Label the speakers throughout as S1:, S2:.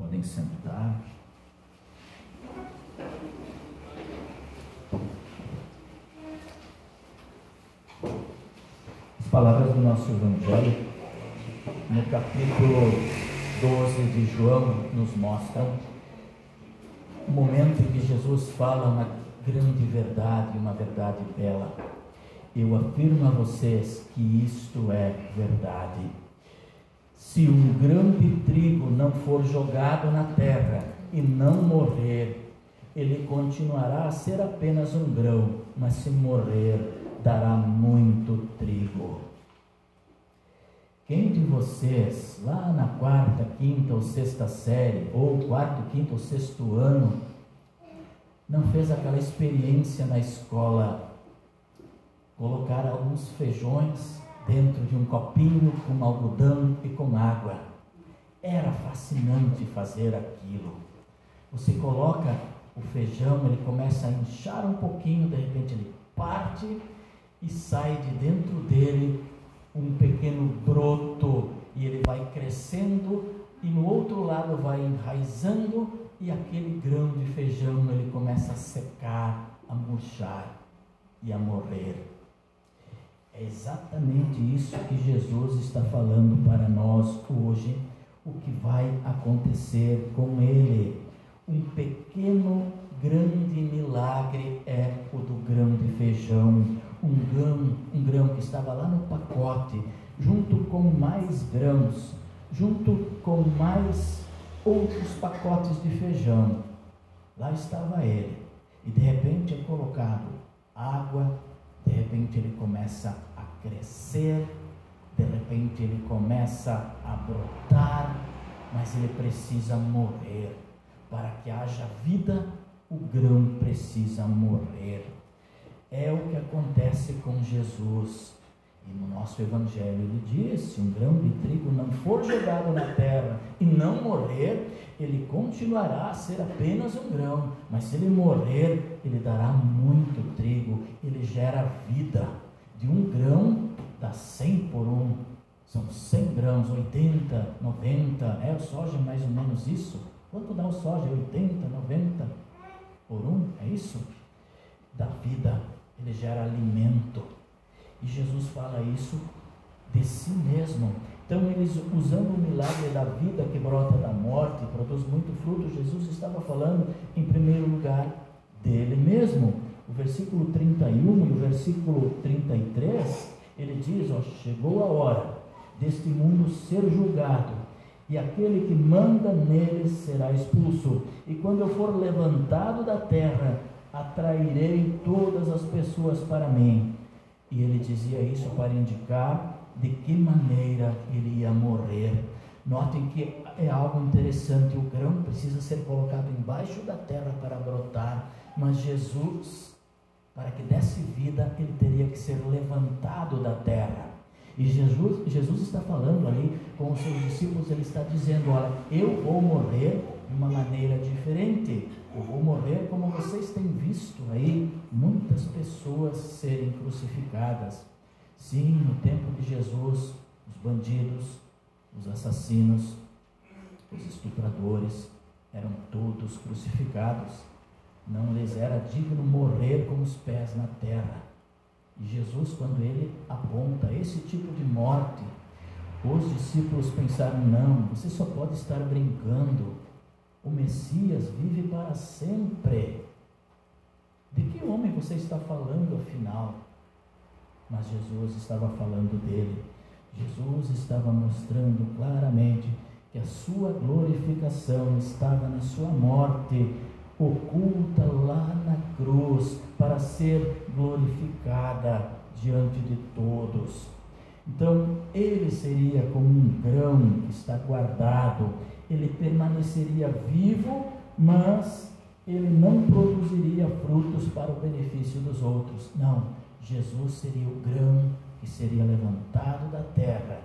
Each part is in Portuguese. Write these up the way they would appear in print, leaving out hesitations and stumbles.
S1: Podem sentar. As palavras do nosso Evangelho, no capítulo 12 de João, nos mostram o momento em que Jesus fala uma grande verdade, uma verdade bela. Eu afirmo a vocês que isto é verdade. Se um grão de trigo não for jogado na terra e não morrer, ele continuará a ser apenas um grão, mas se morrer, dará muito trigo. Quem de vocês, lá na quarta, quinta ou sexta série, ou quarto, quinto ou sexto ano, não fez aquela experiência na escola, colocar alguns feijões dentro de um copinho com algodão e com água? Era fascinante fazer aquilo. Você coloca o feijão, ele começa a inchar um pouquinho, de repente ele parte e sai de dentro dele um pequeno broto, e ele vai crescendo, e no outro lado vai enraizando, e aquele grão de feijão ele começa a secar, a murchar e a morrer. É exatamente isso que Jesus está falando para nós hoje, o que vai acontecer com ele. Um pequeno, grande milagre é o do grão de feijão, um grão que estava lá no pacote, junto com mais grãos, junto com mais outros pacotes de feijão. Lá estava ele, e de repente é colocado água, de repente ele começa a crescer, de repente ele começa a brotar, mas ele precisa morrer. Para que haja vida, o grão precisa morrer. É o que acontece com Jesus. E no nosso Evangelho ele diz: se um grão de trigo não for jogado na terra e não morrer, ele continuará a ser apenas um grão, mas se ele morrer, ele dará muito trigo. Ele gera vida. De um grão dá 100 por um, são 100 grãos, 80, 90, é o soja mais ou menos isso. Quanto dá o soja? 80, 90 por um, é isso? Dá vida, ele gera alimento. E Jesus fala isso de si mesmo. Então, eles, usando o milagre da vida que brota da morte, produz muito fruto, Jesus estava falando, em primeiro lugar, dele mesmo. O versículo 31 e o versículo 33, ele diz: chegou a hora deste mundo ser julgado, e aquele que manda nele será expulso. E quando eu for levantado da terra, atrairei todas as pessoas para mim. E ele dizia isso para indicar de que maneira ele ia morrer. Notem que é algo interessante: o grão precisa ser colocado embaixo da terra para brotar, mas Jesus, para que desse vida, ele teria que ser levantado da terra. E Jesus está falando ali com os seus discípulos, ele está dizendo: olha, eu vou morrer de uma maneira diferente. Eu vou morrer como vocês têm visto aí muitas pessoas serem crucificadas. Sim, no tempo de Jesus, os bandidos, os assassinos, os estupradores eram todos crucificados. Não lhes era digno morrer com os pés na terra. E Jesus, quando ele aponta esse tipo de morte, os discípulos pensaram: não, você só pode estar brincando. O Messias vive para sempre. De que homem você está falando, afinal? Mas Jesus estava falando dele. Jesus estava mostrando claramente que a sua glorificação estava na sua morte, oculta lá na cruz, para ser glorificada diante de todos. Então, ele seria como um grão que está guardado. Ele permaneceria vivo, mas ele não produziria frutos para o benefício dos outros. Não, Jesus seria o grão que seria levantado da terra,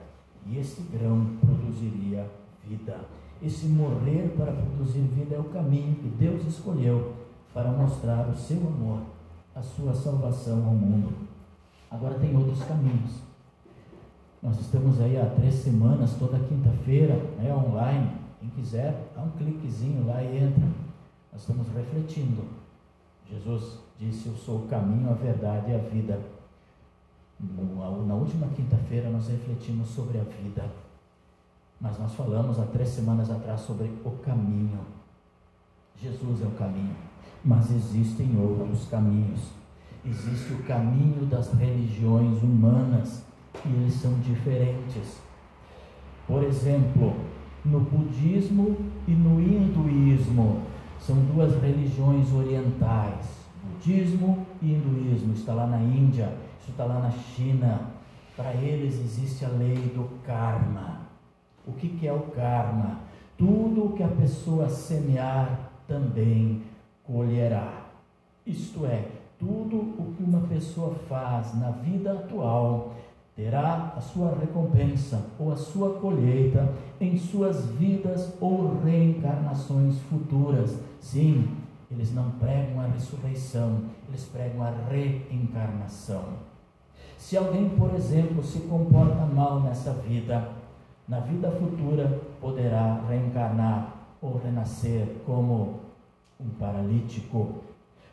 S1: e esse grão produziria vida. Esse morrer para produzir vida é o caminho que Deus escolheu para mostrar o seu amor, a sua salvação ao mundo. Agora tem outros caminhos. Nós estamos aí há 3 semanas, toda quinta-feira, online, Quem quiser, dá um cliquezinho lá e entra. Nós estamos refletindo. Jesus disse: eu sou o caminho, a verdade e a vida. Na última quinta-feira nós refletimos sobre a vida, mas nós falamos há 3 semanas atrás sobre o caminho. Jesus é o caminho, mas existem outros caminhos. Existe o caminho das religiões humanas e eles são diferentes. Por exemplo, no budismo e no hinduísmo, são 2 religiões orientais. Budismo e hinduísmo, está lá na Índia, isso está lá na China. Para eles existe a lei do karma. O que é o karma? Tudo o que a pessoa semear também colherá. Isto é, tudo o que uma pessoa faz na vida atual terá a sua recompensa ou a sua colheita em suas vidas ou reencarnações futuras. Sim, eles não pregam a ressurreição, eles pregam a reencarnação. Se alguém, por exemplo, se comporta mal nessa vida, na vida futura poderá reencarnar ou renascer como um paralítico,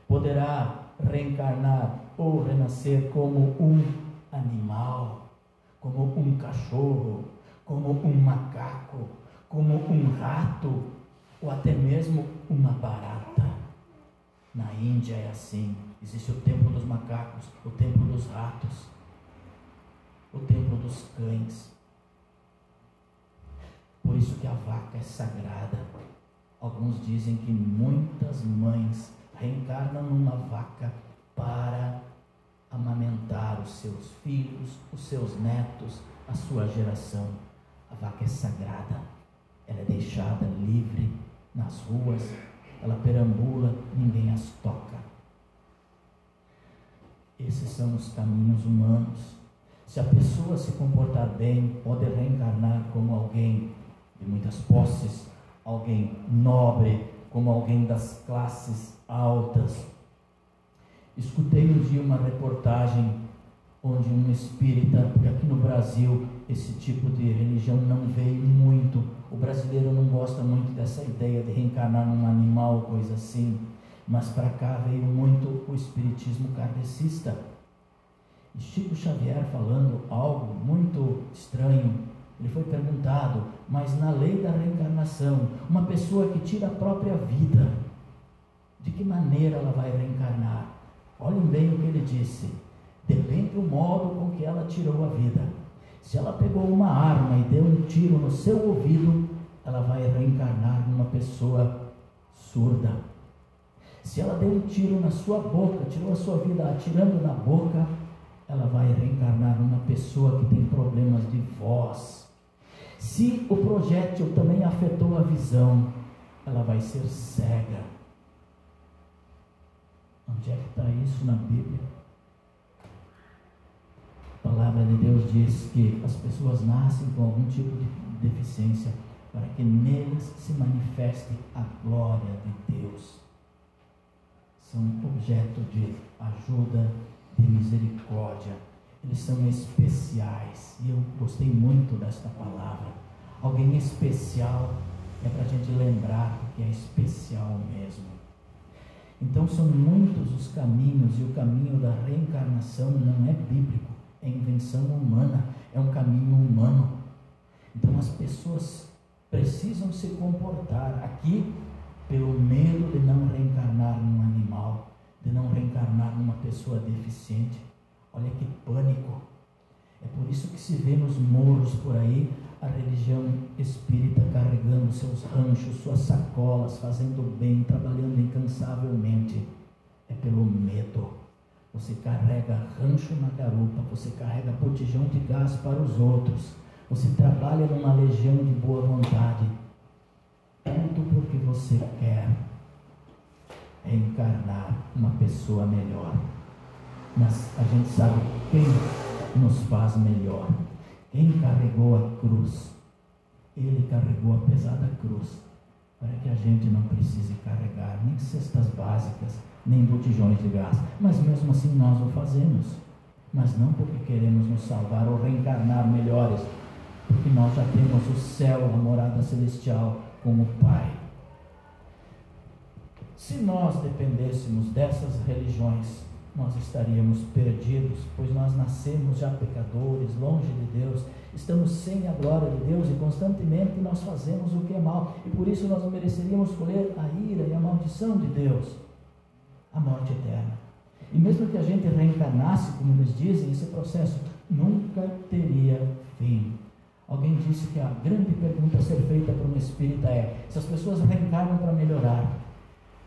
S1: poderá reencarnar ou renascer como um animal, como um cachorro, como um macaco, como um rato, ou até mesmo uma barata. Na Índia é assim, existe o templo dos macacos, o templo dos ratos, o templo dos cães. Por isso que a vaca é sagrada. Alguns dizem que muitas mães reencarnam numa vaca para amamentar os seus filhos, os seus netos, a sua geração. A vaca é sagrada, ela é deixada livre nas ruas, ela perambula, ninguém as toca. Esses são os caminhos humanos. Se a pessoa se comportar bem, pode reencarnar como alguém de muitas posses, alguém nobre, como alguém das classes altas. Escutei um dia uma reportagem onde um espírita, porque aqui no Brasil esse tipo de religião não veio muito, o brasileiro não gosta muito dessa ideia de reencarnar num animal, coisa assim, mas para cá veio muito o espiritismo kardecista. E Chico Xavier falando algo muito estranho. Ele foi perguntado: mas na lei da reencarnação, uma pessoa que tira a própria vida, de que maneira ela vai reencarnar? Olhem bem o que ele disse: depende do modo com que ela tirou a vida. Se ela pegou uma arma e deu um tiro no seu ouvido, ela vai reencarnar numa pessoa surda. Se ela deu um tiro na sua boca, tirou a sua vida atirando na boca, ela vai reencarnar numa pessoa que tem problemas de voz. Se o projétil também afetou a visão, ela vai ser cega. Onde é que está isso na Bíblia? A palavra de Deus diz que as pessoas nascem com algum tipo de deficiência para que neles se manifeste a glória de Deus. São objeto de ajuda, de misericórdia. Eles são especiais. E eu gostei muito desta palavra. Alguém especial é para a gente lembrar que é especial mesmo. Então são muitos os caminhos, e o caminho da reencarnação não é bíblico, é invenção humana, é um caminho humano. Então as pessoas precisam se comportar aqui pelo medo de não reencarnar num animal, de não reencarnar numa pessoa deficiente. Olha que pânico. É por isso que se vê nos morros por aí a religião espírita carregando seus ranchos, suas sacolas, fazendo bem, trabalhando incansavelmente. É pelo medo. Você carrega rancho na garupa, você carrega botijão de gás para os outros, você trabalha numa legião de boa vontade, tudo porque você quer reencarnar uma pessoa melhor. Mas a gente sabe quem nos faz melhor. Quem carregou a cruz? Ele carregou a pesada cruz, para que a gente não precise carregar nem cestas básicas, nem botijões de gás. Mas mesmo assim nós o fazemos. Mas não porque queremos nos salvar ou reencarnar melhores, porque nós já temos o céu, a morada celestial, com o Pai. Se nós dependêssemos dessas religiões, nós estaríamos perdidos, pois nós nascemos já pecadores, longe de Deus, estamos sem a glória de Deus e constantemente nós fazemos o que é mal, e por isso nós mereceríamos colher a ira e a maldição de Deus, a morte eterna. E mesmo que a gente reencarnasse, como eles dizem, esse processo nunca teria fim. Alguém disse que a grande pergunta a ser feita para um espírita é: se as pessoas reencarnam para melhorar,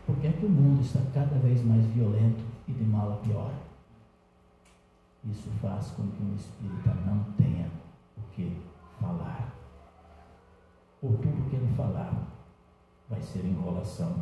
S1: por que é que o mundo está cada vez mais violento e de mal a pior? Isso faz com que um espírita não tenha o que falar. Ou tudo que ele falar vai ser enrolação.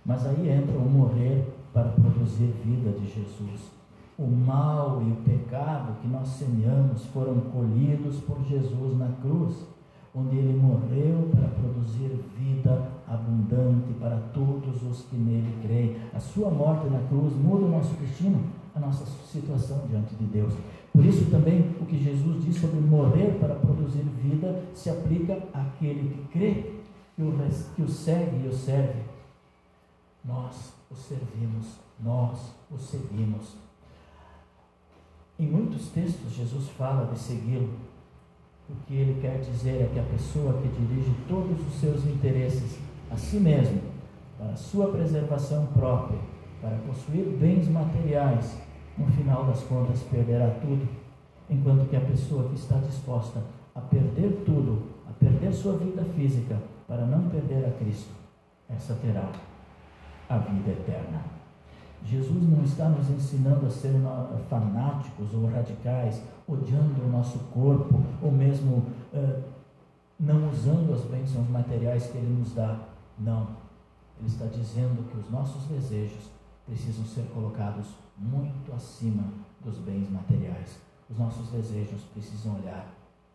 S1: Mas aí entra o morrer para produzir vida de Jesus. O mal e o pecado que nós semeamos foram colhidos por Jesus na cruz, onde ele morreu para produzir vida abundante para todos os que nele creem. A sua morte na cruz muda o nosso destino, a nossa situação diante de Deus. Por isso também o que Jesus diz sobre morrer para produzir vida se aplica àquele que crê, que o segue e o serve. Nós o servimos, nós o seguimos. Em muitos textos Jesus fala de segui-lo. O que ele quer dizer é que a pessoa que dirige todos os seus interesses a si mesmo, para a sua preservação própria, para possuir bens materiais, no final das contas perderá tudo, enquanto que a pessoa que está disposta a perder tudo, a perder sua vida física, para não perder a Cristo, essa terá a vida eterna. Jesus não está nos ensinando a ser fanáticos ou radicais, odiando o nosso corpo, ou mesmo não usando as bênçãos materiais que Ele nos dá. Não. Ele está dizendo que os nossos desejos precisam ser colocados muito acima dos bens materiais. Os nossos desejos precisam olhar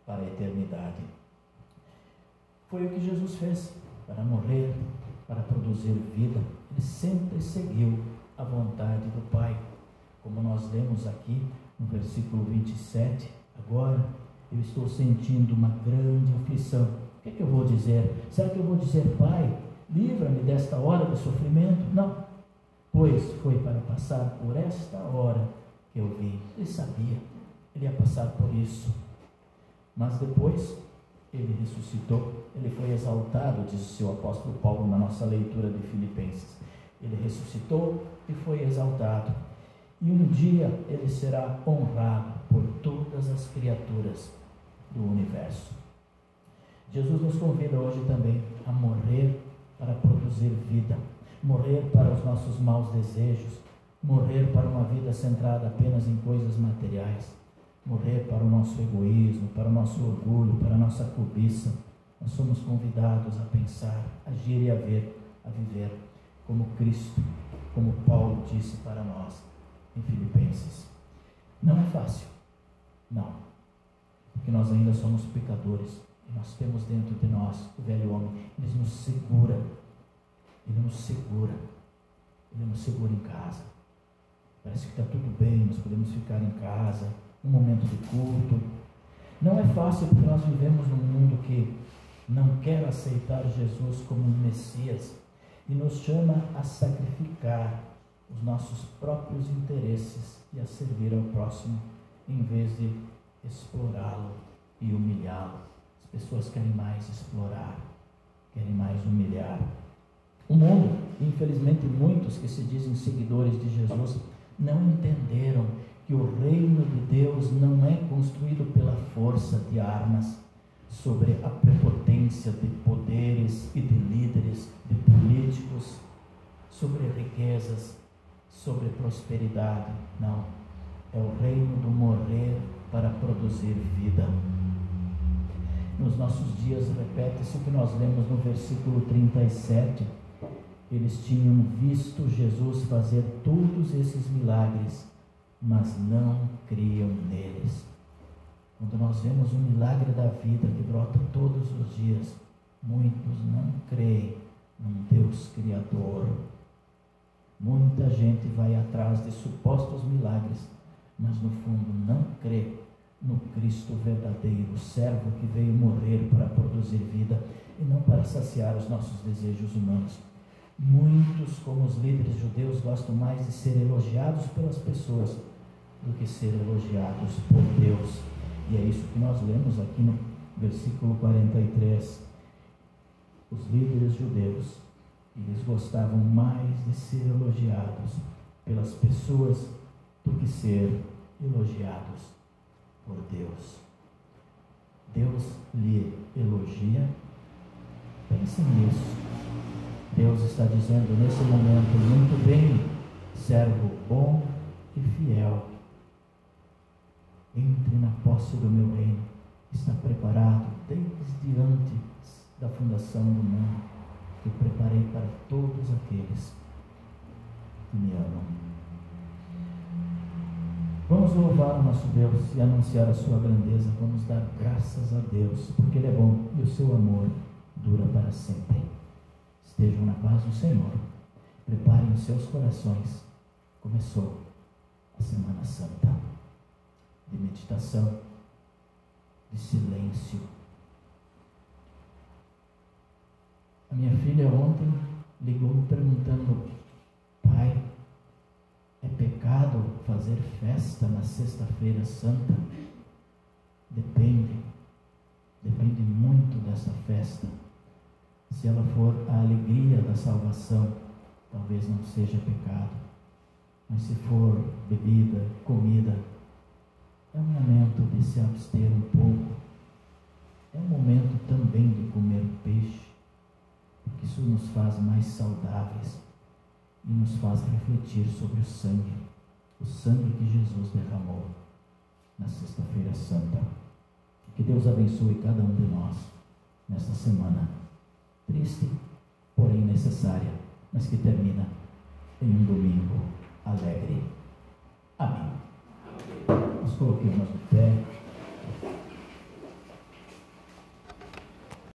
S1: para a eternidade. Foi o que Jesus fez para morrer, para produzir vida. Ele sempre seguiu a vontade do Pai, como nós lemos aqui no versículo 27. Agora eu estou sentindo uma grande aflição. O que é que eu vou dizer? Será que eu vou dizer: Pai, livra-me desta hora de sofrimento? Não, pois foi para passar por esta hora que eu vim. Ele sabia, ele ia passar por isso, mas depois ele ressuscitou, ele foi exaltado, diz o seu apóstolo Paulo na nossa leitura de Filipenses. Ele ressuscitou e foi exaltado, e um dia ele será honrado por todas as criaturas do universo. Jesus nos convida hoje também a morrer para produzir vida, morrer para os nossos maus desejos, morrer para uma vida centrada apenas em coisas materiais, morrer para o nosso egoísmo, para o nosso orgulho, para a nossa cobiça. Nós somos convidados a pensar, a agir e a viver como Cristo, como Paulo disse para nós em Filipenses. Não é fácil, não, porque nós ainda somos pecadores, e nós temos dentro de nós o velho homem. Ele nos segura em casa. Parece que está tudo bem, nós podemos ficar em casa, um momento de culto. Não é fácil, porque nós vivemos num mundo que não quer aceitar Jesus como um Messias e nos chama a sacrificar os nossos próprios interesses e a servir ao próximo, em vez de explorá-lo e humilhá-lo. As pessoas querem mais explorar, querem mais humilhar. O mundo, infelizmente muitos que se dizem seguidores de Jesus, não entenderam que o reino de Deus não é construído pela força de armas, sobre a prepotência de poderes e de líderes, de políticos, sobre riquezas, sobre prosperidade. Não, é o reino do morrer para produzir vida. Nos nossos dias repete-se o que nós lemos no versículo 37. Eles tinham visto Jesus fazer todos esses milagres, mas não criam neles. Quando nós vemos o milagre da vida que brota todos os dias, muitos não creem num Deus Criador. Muita gente vai atrás de supostos milagres, mas no fundo não crê no Cristo verdadeiro, o servo que veio morrer para produzir vida e não para saciar os nossos desejos humanos. Muitos, como os líderes judeus, gostam mais de ser elogiados pelas pessoas do que ser elogiados por Deus. E é isso que nós lemos aqui no versículo 43. Os líderes judeus, eles gostavam mais de ser elogiados pelas pessoas do que ser elogiados por Deus. Deus lhe elogia. Pense nisso. Deus está dizendo nesse momento: muito bem, servo bom e fiel. Entre na posse do meu reino. Está preparado desde antes da fundação do mundo, que eu preparei para todos aqueles que me amam. Vamos louvar o nosso Deus e anunciar a sua grandeza. Vamos dar graças a Deus, porque Ele é bom e o seu amor dura para sempre. Estejam na paz do Senhor. Preparem os seus corações. Começou a Semana Santa de meditação, de silêncio. A minha filha ontem ligou me perguntando: pai, é pecado fazer festa na Sexta-feira Santa? Depende muito dessa festa. Se ela for a alegria da salvação, talvez não seja pecado. Mas se for bebida, comida, é um momento de se abster um pouco. É um momento também de comer peixe, porque isso nos faz mais saudáveis e nos faz refletir sobre o sangue que Jesus derramou na Sexta-feira Santa. Que Deus abençoe cada um de nós nesta semana triste, porém necessária, mas que termina em um domingo alegre.